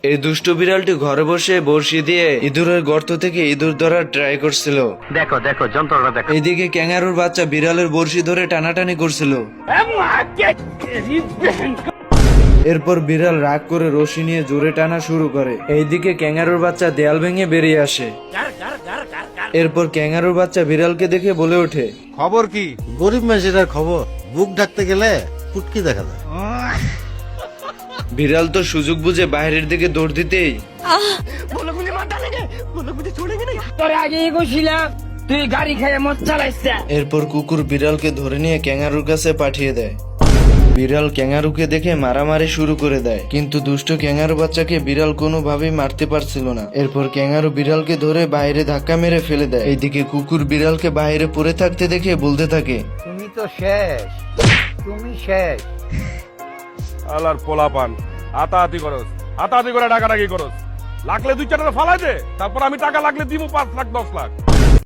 এই দুষ্ট বিড়ালটি ঘরে বসে বড়শি দিয়ে ইঁদুরের গর্ত থেকে ইঁদুর ধরার ট্রাই করছিল। দেখো দেখো যন্ত্রটা দেখো। এইদিকে ক্যাঙ্গারুর বাচ্চা বিড়ালের বড়শি ধরে টানাটানি করছিল। এরপর বিড়াল রাগ করে রশি নিয়ে জোরে টানা শুরু করে। এইদিকে ক্যাঙ্গারুর বাচ্চা দেয়াল ভেঙে বেরিয়ে আসে। এরপর ক্যাঙ্গারুর বাচ্চা বিড়ালকে দেখে বলে ওঠে, খবর কি? গরিব মানুষের খবর, বুক ঢাকতে গেলে পুটকি দেখা যায়। বিড়াল তো সুযোগ বুঝে বাইরের দিকে দৌড় দিতেই তোর আগে এগোছিলাম, তুই গাড়ি খেয়ে মদ চালাইছে। এরপর কুকুর বিড়ালকে ধরে নিয়ে ক্যাঙ্গারুর কাছে পাঠিয়ে দেয়। বিড়াল ক্যাঙ্গারুকে দেখে মারামারি শুরু করে দেয়, কিন্তু দুষ্ট ক্যাঙ্গারু বাচ্চাকে বিড়াল কোনোভাবেই মারতে পারছিল না। এরপর ক্যাঙ্গারু বিড়ালকে ধরে বাইরে ধাক্কা মেরে ফেলে দেয়। এইদিকে কুকুর বিড়ালকে বাইরে পড়ে থাকতে দেখে বলতে থাকে, তুমি তো শেষ, তুমি শেষ। আলার পোলাপান হাতাহাতি করস, হাতাহাতি করে ডাকাডাকি করস। লাগলে 2-4টা ফালাই দে, তারপর আমি টাকা লাগলে দিব 5 লাখ 10 লাখ।